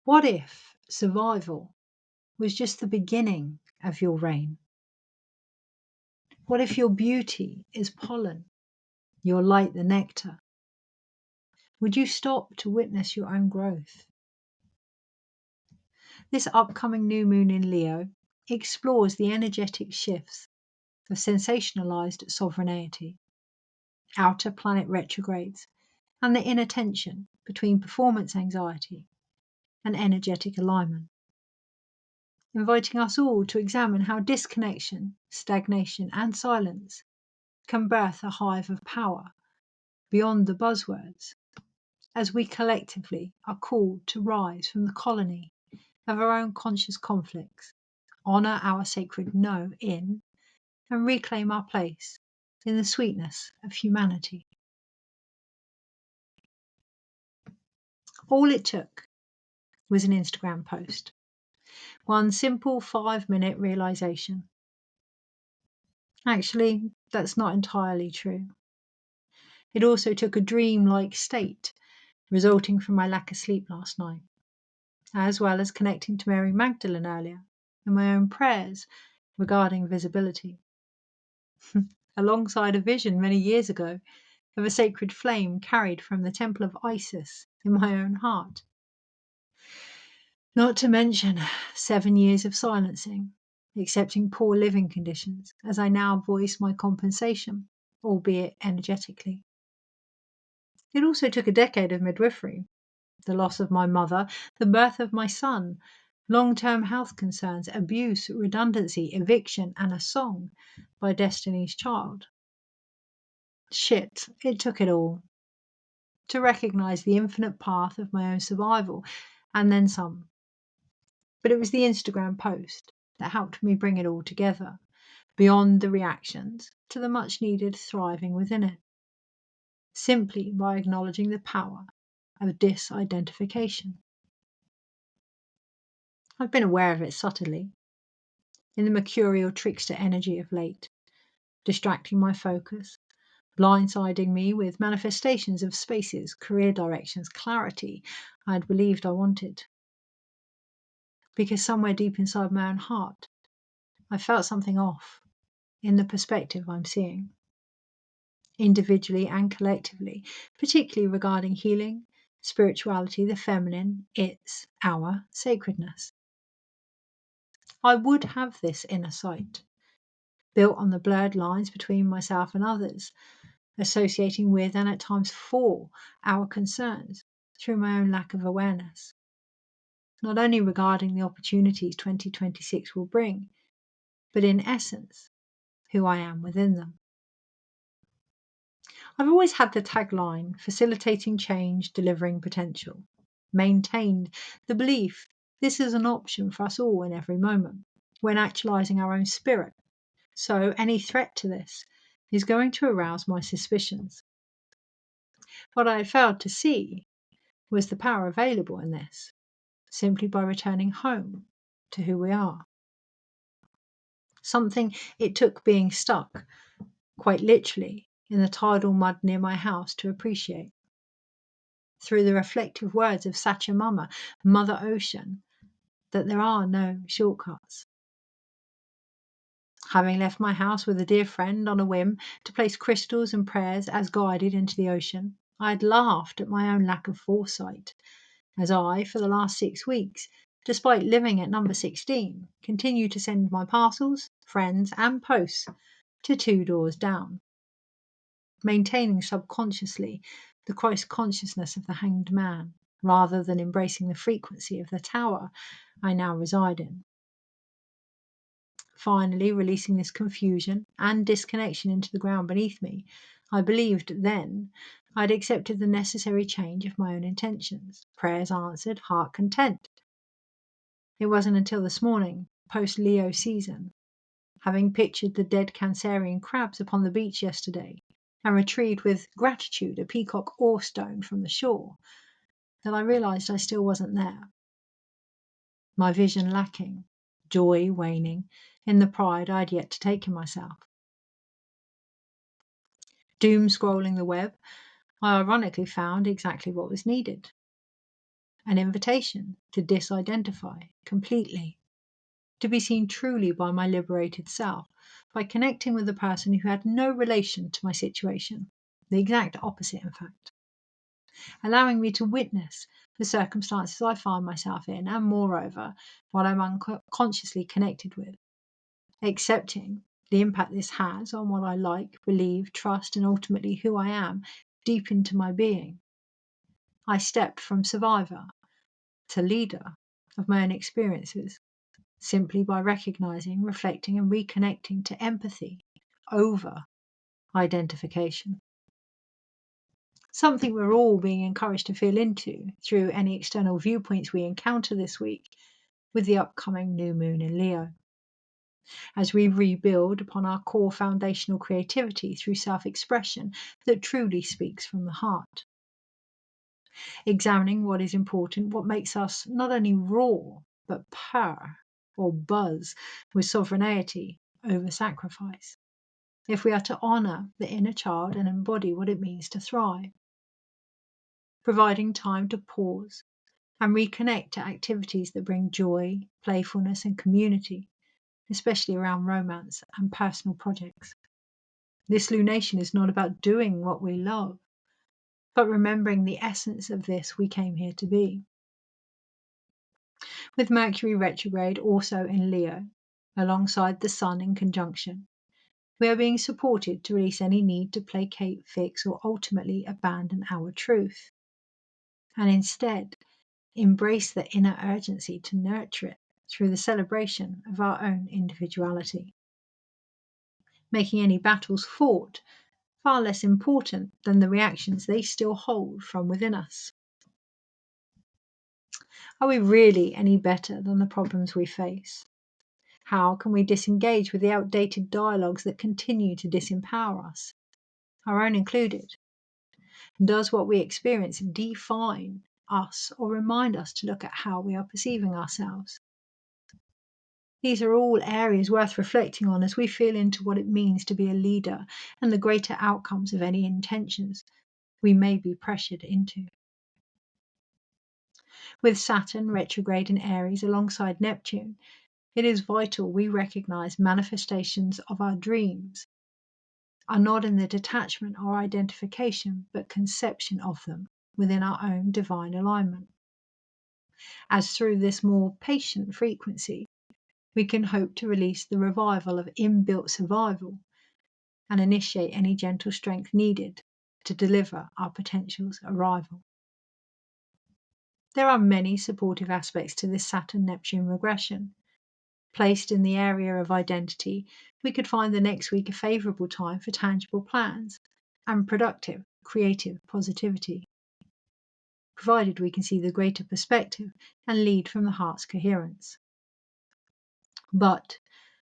What if survival was just the beginning of your reign? What if your beauty is pollen, your light the nectar? Would you stop to witness your own growth? This upcoming new moon in Leo explores the energetic shifts of sensationalized sovereignty, outer planet retrogrades, and the inner tension between performance anxiety and energetic alignment, inviting us all to examine how disconnection, stagnation, and silence can birth a hive of power beyond the buzzwords, as we collectively are called to rise from the colony of our own conscious conflicts, honour our sacred no in, and reclaim our place in the sweetness of humanity. All it took was an Instagram post, one simple 5-minute realization. Actually, that's not entirely true. It also took a dream-like state resulting from my lack of sleep last night, as well as connecting to Mary Magdalene earlier and my own prayers regarding visibility, alongside a vision many years ago of a sacred flame carried from the temple of Isis in my own heart. Not to mention 7 years of silencing, accepting poor living conditions as I now voice my compensation, albeit energetically. It also took a decade of midwifery, the loss of my mother, the birth of my son, long-term health concerns, abuse, redundancy, eviction, and a song by Destiny's Child. Shit, it took it all to recognize the infinite path of my own survival, and then some. But it was the Instagram post that helped me bring it all together, beyond the reactions to the much-needed thriving within it, simply by acknowledging the power of disidentification. I've been aware of it subtly, in the mercurial trickster energy of late, distracting my focus, blindsiding me with manifestations of spaces, career directions, clarity I had believed I wanted. Because somewhere deep inside my own heart, I felt something off in the perspective I'm seeing, individually and collectively, particularly regarding healing, spirituality, the feminine, its, our sacredness. I would have this inner sight, built on the blurred lines between myself and others, associating with and at times for our concerns through my own lack of awareness, not only regarding the opportunities 2026 will bring, but in essence, who I am within them. I've always had the tagline, facilitating change, delivering potential, maintained the belief this is an option for us all in every moment when actualizing our own spirit. So any threat to this is going to arouse my suspicions. What I had failed to see was the power available in this, simply by returning home to who we are. Something it took being stuck, quite literally, in the tidal mud near my house to appreciate. Through the reflective words of Sachamama, Mother Ocean, that there are no shortcuts. Having left my house with a dear friend on a whim to place crystals and prayers as guided into the ocean, I had laughed at my own lack of foresight, as I, for the last 6 weeks, despite living at number 16, continue to send my parcels, friends, and posts to 2 doors down, maintaining subconsciously the Christ consciousness of the hanged man, rather than embracing the frequency of the tower I now reside in. Finally, releasing this confusion and disconnection into the ground beneath me, I believed then I'd accepted the necessary change of my own intentions, prayers answered, heart content. It wasn't until this morning, post-Leo season, having pictured the dead Cancerian crabs upon the beach yesterday and retrieved with gratitude a peacock ore stone from the shore, that I realised I still wasn't there. My vision lacking, joy waning in the pride I had yet to take in myself. Doom scrolling the web, I ironically found exactly what was needed. an invitation to disidentify completely, to be seen truly by my liberated self, by connecting with a person who had no relation to my situation, the exact opposite, in fact, allowing me to witness the circumstances I find myself in, and moreover, what I'm unconsciously connected with, accepting the impact this has on what I like, believe, trust, and ultimately who I am deep into my being. I stepped from survivor to leader of my own experiences, simply by recognizing, reflecting, and reconnecting to empathy over identification. Something we're all being encouraged to feel into through any external viewpoints we encounter this week with the upcoming new moon in Leo. As we rebuild upon our core foundational creativity through self-expression that truly speaks from the heart. Examining what is important, what makes us not only roar, but purr or buzz with sovereignty over sacrifice. If we are to honour the inner child and embody what it means to thrive. Providing time to pause and reconnect to activities that bring joy, playfulness, and community, especially around romance and personal projects. This lunation is not about doing what we love, but remembering the essence of this we came here to be. With Mercury retrograde also in Leo, alongside the Sun in conjunction, we are being supported to release any need to placate, fix, or ultimately abandon our truth, and instead embrace the inner urgency to nurture it through the celebration of our own individuality, making any battles fought far less important than the reactions they still hold from within us. Are we really any better than the problems we face? How can we disengage with the outdated dialogues that continue to disempower us, our own included? Does what we experience define us or remind us to look at how we are perceiving ourselves? These are all areas worth reflecting on as we feel into what it means to be a leader and the greater outcomes of any intentions we may be pressured into. With Saturn retrograde in Aries alongside Neptune, it is vital we recognize manifestations of our dreams are not in the detachment or identification, but conception of them within our own divine alignment. As through this more patient frequency, we can hope to release the revival of inbuilt survival and initiate any gentle strength needed to deliver our potential's arrival. There are many supportive aspects to this Saturn-Neptune regression. Placed in the area of identity, we could find the next week a favourable time for tangible plans and productive, creative positivity, provided we can see the greater perspective and lead from the heart's coherence. But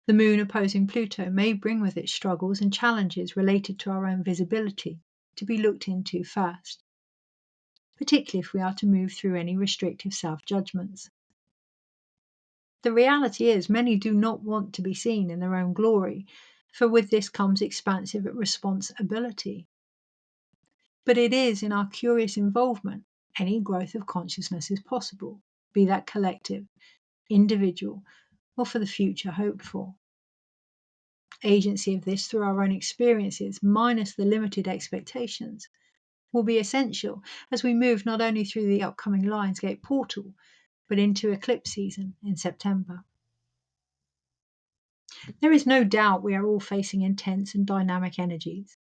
the moon opposing Pluto may bring with it struggles and challenges related to our own visibility to be looked into first, particularly if we are to move through any restrictive self-judgments. The reality is many do not want to be seen in their own glory, for with this comes expansive responsibility. But it is in our curious involvement any growth of consciousness is possible, be that collective, individual, or for the future hoped for. Agency of this through our own experiences, minus the limited expectations, will be essential as we move not only through the upcoming Lionsgate portal, but into eclipse season in September. There is no doubt we are all facing intense and dynamic energies,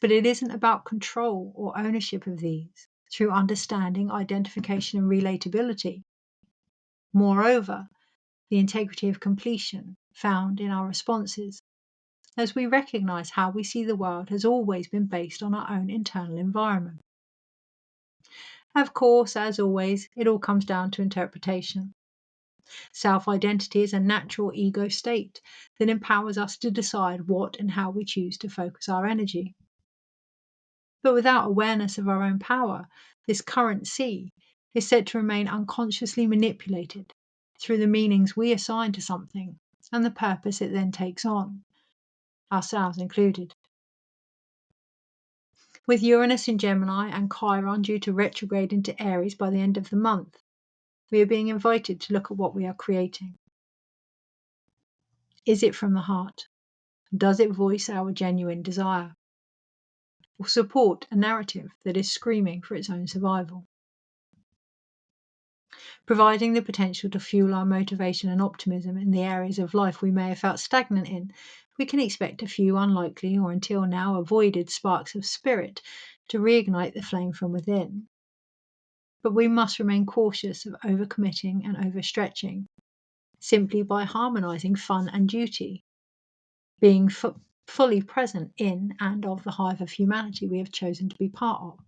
but it isn't about control or ownership of these through understanding, identification, and relatability. Moreover, the integrity of completion found in our responses, as we recognize how we see the world has always been based on our own internal environment. Of course, as always, it all comes down to interpretation. Self-identity is a natural ego state that empowers us to decide what and how we choose to focus our energy. But without awareness of our own power, this current C is said to remain unconsciously manipulated through the meanings we assign to something and the purpose it then takes on, ourselves included. With Uranus in Gemini and Chiron due to retrograde into Aries by the end of the month, we are being invited to look at what we are creating. Is it from the heart? Does it voice our genuine desire? Or support a narrative that is screaming for its own survival? Providing the potential to fuel our motivation and optimism in the areas of life we may have felt stagnant in, we can expect a few unlikely or until now avoided sparks of spirit to reignite the flame from within. But we must remain cautious of overcommitting and overstretching, simply by harmonizing fun and duty, being fully present in and of the hive of humanity we have chosen to be part of.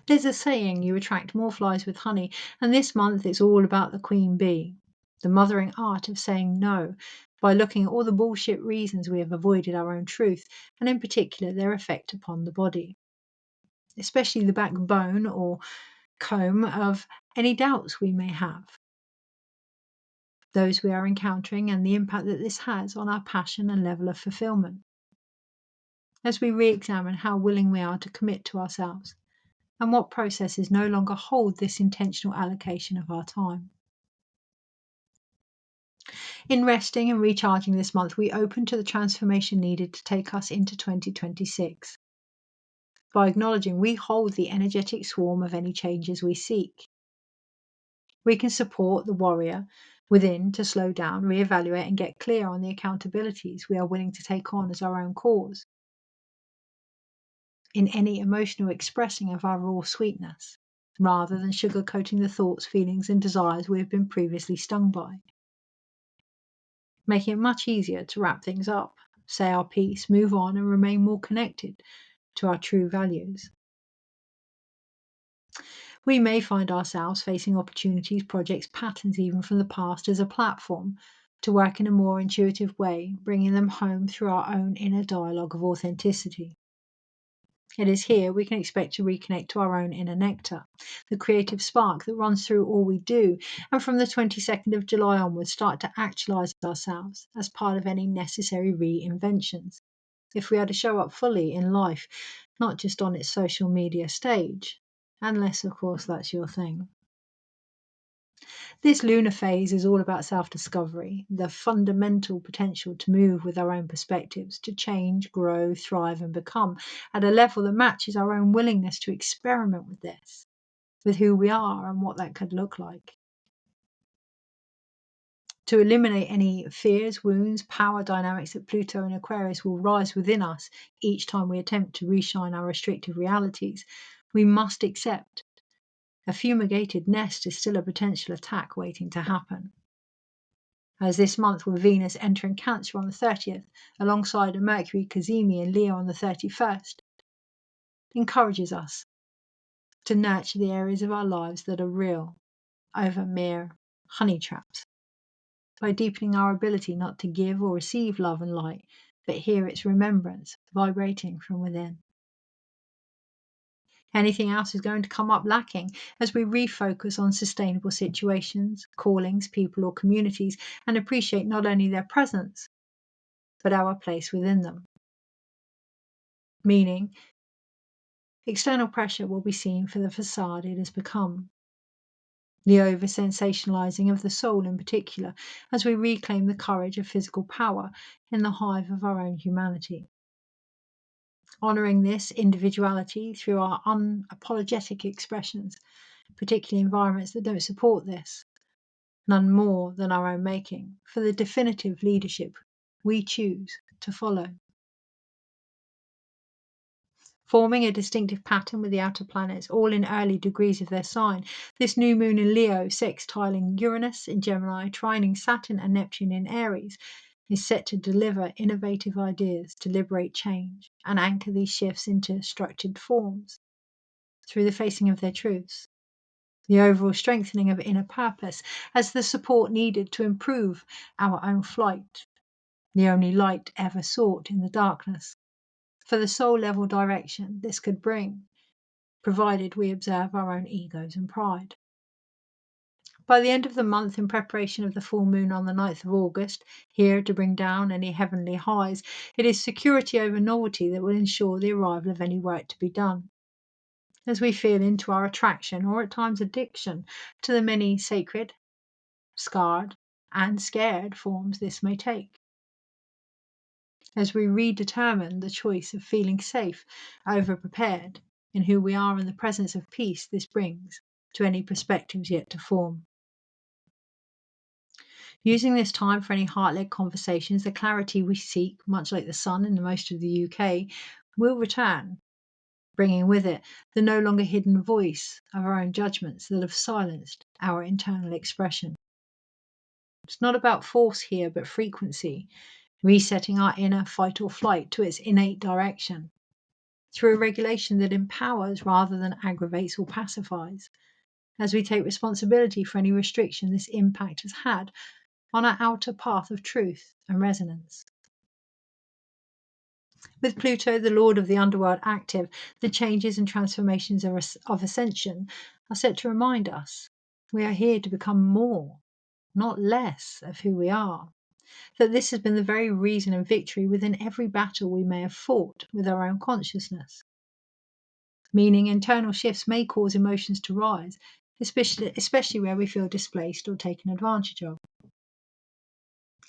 There's a saying, you attract more flies with honey, and this month it's all about the queen bee, the mothering art of saying no, by looking at all the bullshit reasons we have avoided our own truth, and in particular their effect upon the body, especially the backbone or comb of any doubts we may have, those we are encountering, and the impact that this has on our passion and level of fulfillment. As we re-examine how willing we are to commit to ourselves, and what processes no longer hold this intentional allocation of our time. In resting and recharging this month, we open to the transformation needed to take us into 2026. By acknowledging we hold the energetic swarm of any changes we seek, we can support the warrior within to slow down, reevaluate, and get clear on the accountabilities we are willing to take on as our own cause in any emotional expressing of our raw sweetness, rather than sugarcoating the thoughts, feelings, and desires we have been previously stung by. Making it much easier to wrap things up, say our piece, move on, and remain more connected to our true values. We may find ourselves facing opportunities, projects, patterns even from the past as a platform to work in a more intuitive way, bringing them home through our own inner dialogue of authenticity. It is here we can expect to reconnect to our own inner nectar, the creative spark that runs through all we do, and from the 22nd of July onwards start to actualize ourselves as part of any necessary reinventions, if we are to show up fully in life, not just on its social media stage, unless, of course, that's your thing. This lunar phase is all about self-discovery, the fundamental potential to move with our own perspectives, to change, grow, thrive, and become at a level that matches our own willingness to experiment with this, with who we are and what that could look like. To eliminate any fears, wounds, power dynamics that Pluto and Aquarius will rise within us each time we attempt to reshine our restrictive realities, we must accept a fumigated nest is still a potential attack waiting to happen. As this month with Venus entering Cancer on the 30th, alongside a Mercury Cazimi in Leo on the 31st, encourages us to nurture the areas of our lives that are real over mere honey traps, by deepening our ability not to give or receive love and light, but hear its remembrance vibrating from within. Anything else is going to come up lacking as we refocus on sustainable situations, callings, people, or communities, and appreciate not only their presence, but our place within them. Meaning, external pressure will be seen for the facade it has become. The over-sensationalizing of the soul in particular, as we reclaim the courage of physical power in the hive of our own humanity. Honouring this individuality through our unapologetic expressions, particularly environments that don't support this, none more than our own making, for the definitive leadership we choose to follow. Forming a distinctive pattern with the outer planets, all in early degrees of their sign, this new moon in Leo, sextiling Uranus in Gemini, trining Saturn and Neptune in Aries, is set to deliver innovative ideas to liberate change and anchor these shifts into structured forms through the facing of their truths, the overall strengthening of inner purpose as the support needed to improve our own flight, the only light ever sought in the darkness, for the soul level direction this could bring, provided we observe our own egos and pride. By the end of the month, in preparation of the full moon on the 9th of August, here to bring down any heavenly highs, it is security over novelty that will ensure the arrival of any work to be done. As we feel into our attraction, or at times addiction, to the many sacred, scarred, and scared forms this may take. As we redetermine the choice of feeling safe, over-prepared, in who we are in the presence of peace this brings to any perspectives yet to form. Using this time for any heart-led conversations, the clarity we seek, much like the sun in most of the UK, will return, bringing with it the no longer hidden voice of our own judgments that have silenced our internal expression. It's not about force here, but frequency, resetting our inner fight or flight to its innate direction through a regulation that empowers rather than aggravates or pacifies, as we take responsibility for any restriction this impact has had on our outer path of truth and resonance. With Pluto, the lord of the underworld, active, the changes and transformations of ascension are set to remind us we are here to become more, not less, of who we are. That this has been the very reason and victory within every battle we may have fought with our own consciousness. Meaning internal shifts may cause emotions to rise, especially where we feel displaced or taken advantage of.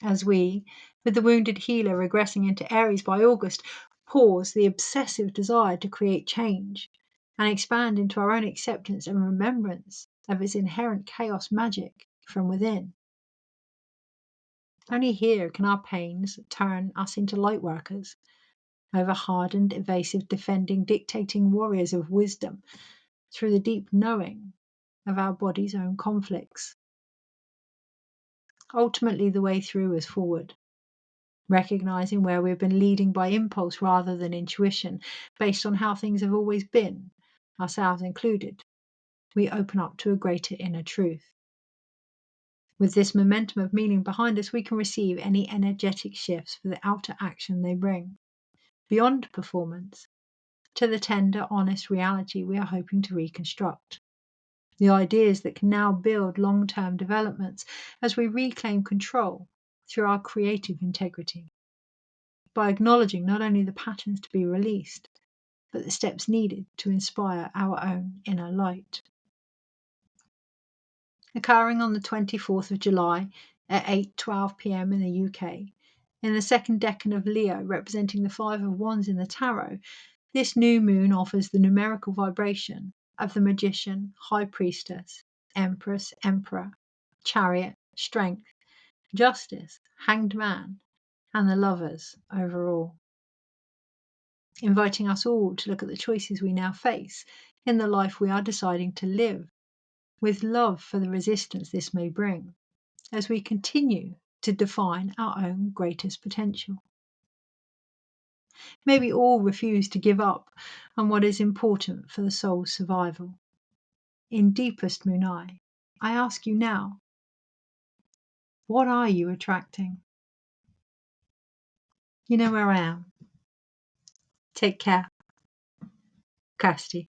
As we, with the wounded healer regressing into Aries by August, pause the obsessive desire to create change and expand into our own acceptance and remembrance of its inherent chaos magic from within. Only here can our pains turn us into light workers, over hardened, evasive, defending, dictating warriors of wisdom through the deep knowing of our body's own conflicts. Ultimately, the way through is forward, recognizing where we've been leading by impulse rather than intuition, based on how things have always been, ourselves included. We open up to a greater inner truth. With this momentum of meaning behind us, we can receive any energetic shifts for the outer action they bring, beyond performance, to the tender, honest reality we are hoping to reconstruct. The ideas that can now build long-term developments as we reclaim control through our creative integrity, by acknowledging not only the patterns to be released, but the steps needed to inspire our own inner light. Occurring on the 24th of July at 8:12 p.m. in the UK, in the second decan of Leo, representing the Five of Wands in the Tarot, this new moon offers the numerical vibration of the Magician, High Priestess, Empress, Emperor, Chariot, Strength, Justice, Hanged Man, and the Lovers overall, inviting us all to look at the choices we now face in the life we are deciding to live, with love for the resistance this may bring, as we continue to define our own greatest potential. May we all refuse to give up on what is important for the soul's survival. In deepest munay, I ask you now, what are you attracting? You know where I am. Take care. Kirsty.